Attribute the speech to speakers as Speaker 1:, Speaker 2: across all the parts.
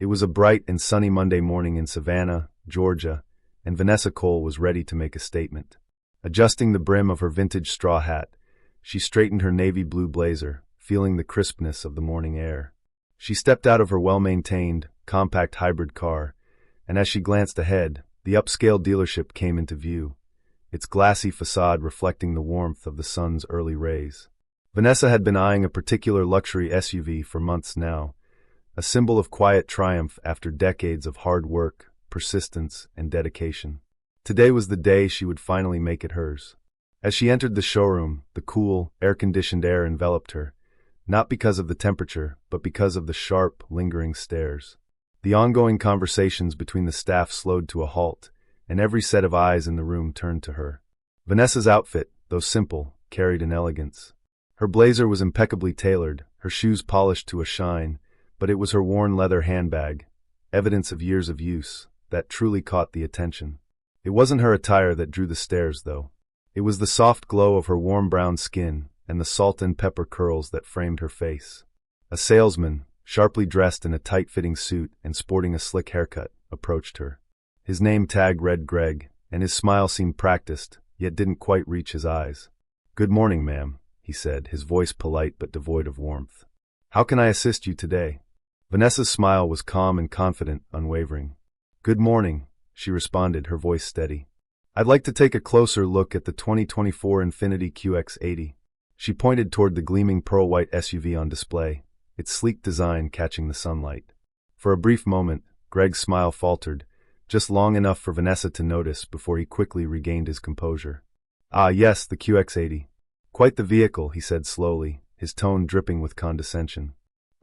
Speaker 1: It was a bright and sunny Monday morning in Savannah, Georgia, and Vanessa Cole was ready to make a statement. Adjusting the brim of her vintage straw hat, she straightened her navy blue blazer, feeling the crispness of the morning air. She stepped out of her well-maintained, compact hybrid car, and as she glanced ahead, the upscale dealership came into view, its glassy facade reflecting the warmth of the sun's early rays. Vanessa had been eyeing a particular luxury SUV for months now, a symbol of quiet triumph after decades of hard work, persistence, and dedication. Today was the day she would finally make it hers. As she entered the showroom, the cool, air-conditioned air enveloped her, not because of the temperature, but because of the sharp, lingering stares. The ongoing conversations between the staff slowed to a halt, and every set of eyes in the room turned to her. Vanessa's outfit, though simple, carried an elegance. Her blazer was impeccably tailored, her shoes polished to a shine, but it was her worn leather handbag, evidence of years of use, that truly caught the attention. It wasn't her attire that drew the stares, though. It was the soft glow of her warm brown skin and the salt and pepper curls that framed her face. A salesman, sharply dressed in a tight-fitting suit and sporting a slick haircut, approached her. His name tag read Greg, and his smile seemed practiced, yet didn't quite reach his eyes. "Good morning, ma'am," he said, his voice polite but devoid of warmth. "How can I assist you today?" Vanessa's smile was calm and confident, unwavering. "Good morning," she responded, her voice steady. "I'd like to take a closer look at the 2024 Infiniti QX80. She pointed toward the gleaming pearl-white SUV on display, its sleek design catching the sunlight. For a brief moment, Greg's smile faltered, just long enough for Vanessa to notice before he quickly regained his composure. "Ah, yes, the QX80. Quite the vehicle," he said slowly, his tone dripping with condescension.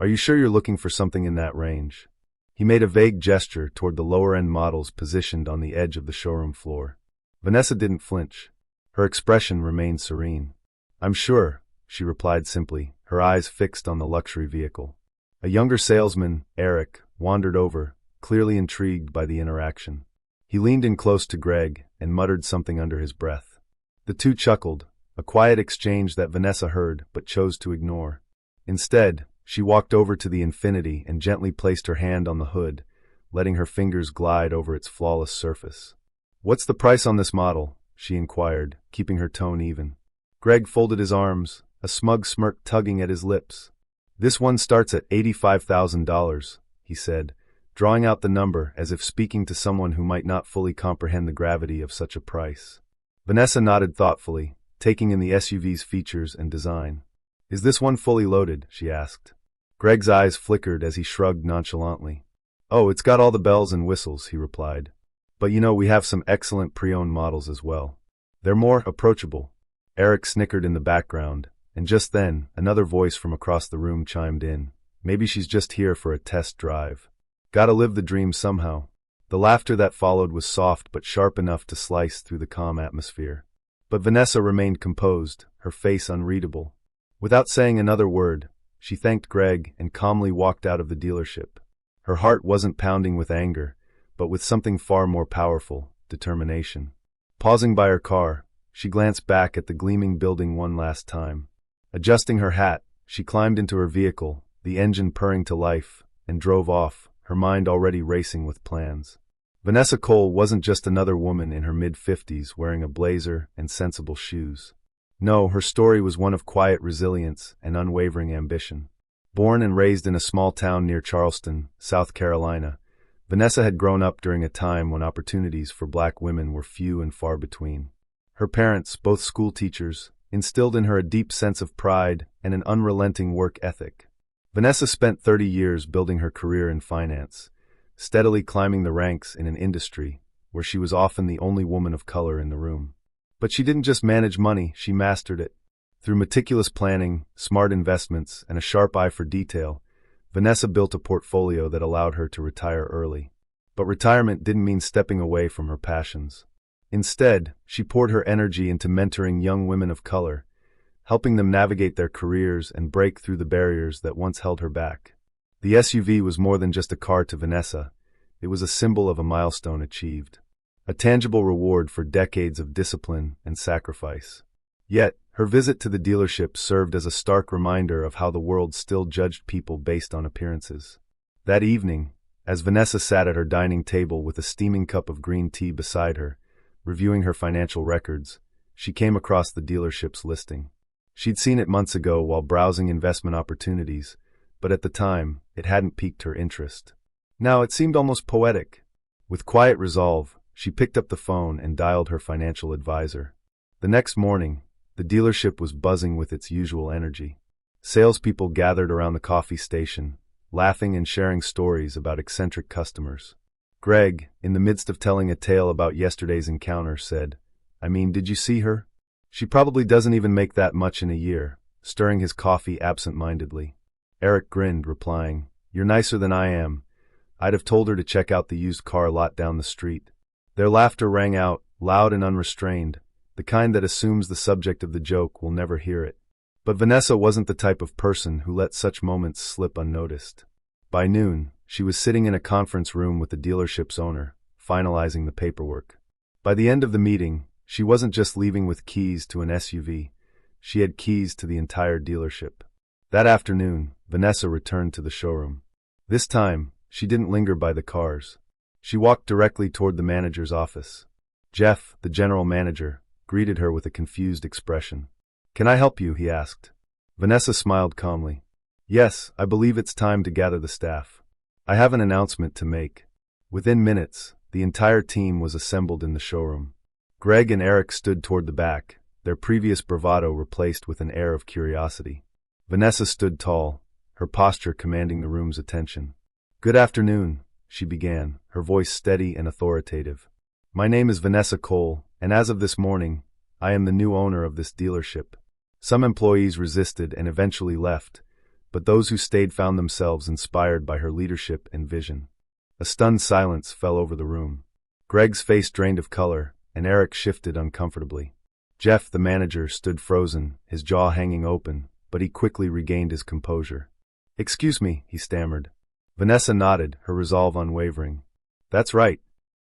Speaker 1: "Are you sure you're looking for something in that range?" He made a vague gesture toward the lower-end models positioned on the edge of the showroom floor. Vanessa didn't flinch. Her expression remained serene. "I'm sure," she replied simply, her eyes fixed on the luxury vehicle. A younger salesman, Eric, wandered over, clearly intrigued by the interaction. He leaned in close to Greg and muttered something under his breath. The two chuckled, a quiet exchange that Vanessa heard but chose to ignore. Instead, she walked over to the Infiniti and gently placed her hand on the hood, letting her fingers glide over its flawless surface. "What's the price on this model?" she inquired, keeping her tone even. Greg folded his arms, a smug smirk tugging at his lips. "This one starts at $85,000, he said, drawing out the number as if speaking to someone who might not fully comprehend the gravity of such a price. Vanessa nodded thoughtfully, taking in the SUV's features and design. "Is this one fully loaded?" she asked. Greg's eyes flickered as he shrugged nonchalantly. "Oh, it's got all the bells and whistles," he replied. "But we have some excellent pre-owned models as well. They're more approachable." Eric snickered in the background, and just then, another voice from across the room chimed in. "Maybe she's just here for a test drive. Gotta live the dream somehow." The laughter that followed was soft but sharp enough to slice through the calm atmosphere. But Vanessa remained composed, her face unreadable. Without saying another word, she thanked Greg and calmly walked out of the dealership. Her heart wasn't pounding with anger, but with something far more powerful, determination. Pausing by her car, she glanced back at the gleaming building one last time. Adjusting her hat, she climbed into her vehicle, the engine purring to life, and drove off, her mind already racing with plans. Vanessa Cole wasn't just another woman in her mid-50s wearing a blazer and sensible shoes. No, her story was one of quiet resilience and unwavering ambition. Born and raised in a small town near Charleston, South Carolina, Vanessa had grown up during a time when opportunities for black women were few and far between. Her parents, both school teachers, instilled in her a deep sense of pride and an unrelenting work ethic. Vanessa spent 30 years building her career in finance, steadily climbing the ranks in an industry where she was often the only woman of color in the room. But she didn't just manage money, she mastered it. Through meticulous planning, smart investments, and a sharp eye for detail, Vanessa built a portfolio that allowed her to retire early. But retirement didn't mean stepping away from her passions. Instead, she poured her energy into mentoring young women of color, helping them navigate their careers and break through the barriers that once held her back. The SUV was more than just a car to Vanessa. It was a symbol of a milestone achieved, a tangible reward for decades of discipline and sacrifice. Yet, her visit to the dealership served as a stark reminder of how the world still judged people based on appearances. That evening, As Vanessa sat at her dining table with a steaming cup of green tea beside her, reviewing her financial records, she came across the dealership's listing. She'd seen it months ago while browsing investment opportunities, but at the time, it hadn't piqued her interest. Now it seemed almost poetic. With quiet resolve, she picked up the phone and dialed her financial advisor. The next morning, the dealership was buzzing with its usual energy. Salespeople gathered around the coffee station, laughing and sharing stories about eccentric customers. Greg, in the midst of telling a tale about yesterday's encounter, said, "Did you see her? She probably doesn't even make that much in a year," stirring his coffee absent-mindedly. Eric grinned, replying, "You're nicer than I am. I'd have told her to check out the used car lot down the street." Their laughter rang out, loud and unrestrained, the kind that assumes the subject of the joke will never hear it. But Vanessa wasn't the type of person who let such moments slip unnoticed. By noon, she was sitting in a conference room with the dealership's owner, finalizing the paperwork. By the end of the meeting, she wasn't just leaving with keys to an SUV, she had keys to the entire dealership. That afternoon, Vanessa returned to the showroom. This time, she didn't linger by the cars. She walked directly toward the manager's office. Jeff, the general manager, greeted her with a confused expression. "Can I help you?" he asked. Vanessa smiled calmly. "Yes, I believe it's time to gather the staff. I have an announcement to make." Within minutes, the entire team was assembled in the showroom. Greg and Eric stood toward the back, their previous bravado replaced with an air of curiosity. Vanessa stood tall, her posture commanding the room's attention. "Good afternoon," she began, her voice steady and authoritative. "My name is Vanessa Cole, and as of this morning, I am the new owner of this dealership." Some employees resisted and eventually left, but those who stayed found themselves inspired by her leadership and vision. A stunned silence fell over the room. Greg's face drained of color, and Eric shifted uncomfortably. Jeff, the manager, stood frozen, his jaw hanging open, but he quickly regained his composure. "Excuse me," he stammered. Vanessa nodded, her resolve unwavering. "That's right.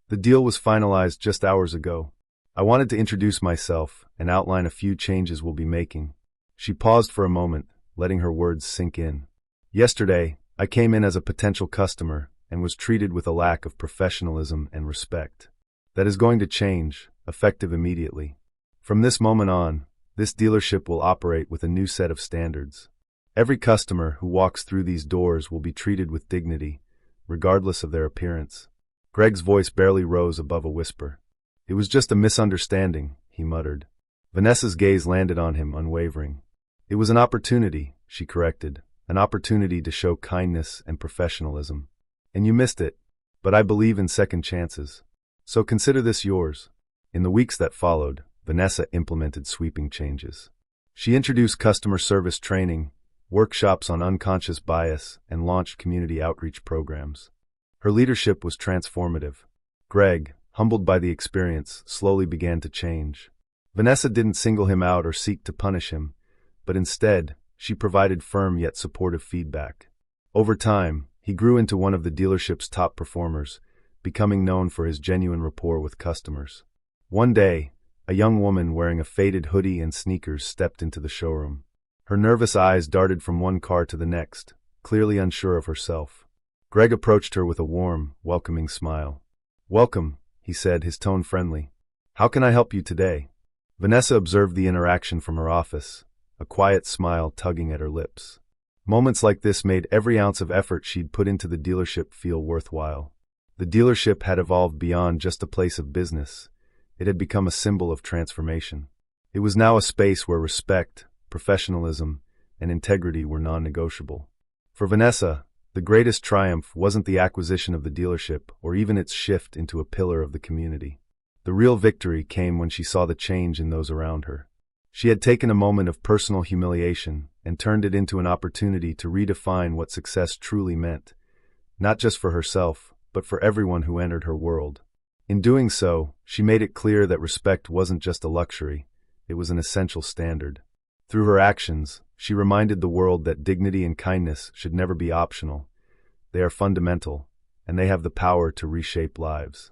Speaker 1: The deal was finalized just hours ago. I wanted to introduce myself and outline a few changes we'll be making." She paused for a moment, letting her words sink in. "Yesterday, I came in as a potential customer and was treated with a lack of professionalism and respect. That is going to change, effective immediately. From this moment on, this dealership will operate with a new set of standards. Every customer who walks through these doors will be treated with dignity, regardless of their appearance." Greg's voice barely rose above a whisper. "It was just a misunderstanding," he muttered. Vanessa's gaze landed on him, unwavering. "It was an opportunity," she corrected, "an opportunity to show kindness and professionalism. And you missed it, but I believe in second chances. So consider this yours." In the weeks that followed, Vanessa implemented sweeping changes. She introduced customer service training, workshops on unconscious bias, and launched community outreach programs. Her leadership was transformative. Greg, humbled by the experience, slowly began to change. Vanessa didn't single him out or seek to punish him, but instead, she provided firm yet supportive feedback. Over time, he grew into one of the dealership's top performers, becoming known for his genuine rapport with customers. One day, a young woman wearing a faded hoodie and sneakers stepped into the showroom. Her nervous eyes darted from one car to the next, clearly unsure of herself. Greg approached her with a warm, welcoming smile. "Welcome," he said, his tone friendly. "How can I help you today?" Vanessa observed the interaction from her office, a quiet smile tugging at her lips. Moments like this made every ounce of effort she'd put into the dealership feel worthwhile. The dealership had evolved beyond just a place of business. It had become a symbol of transformation. It was now a space where respect, professionalism, and integrity were non-negotiable. For Vanessa, the greatest triumph wasn't the acquisition of the dealership or even its shift into a pillar of the community. The real victory came when she saw the change in those around her. She had taken a moment of personal humiliation and turned it into an opportunity to redefine what success truly meant, not just for herself, but for everyone who entered her world. In doing so, she made it clear that respect wasn't just a luxury, it was an essential standard. Through her actions, she reminded the world that dignity and kindness should never be optional. They are fundamental, and they have the power to reshape lives.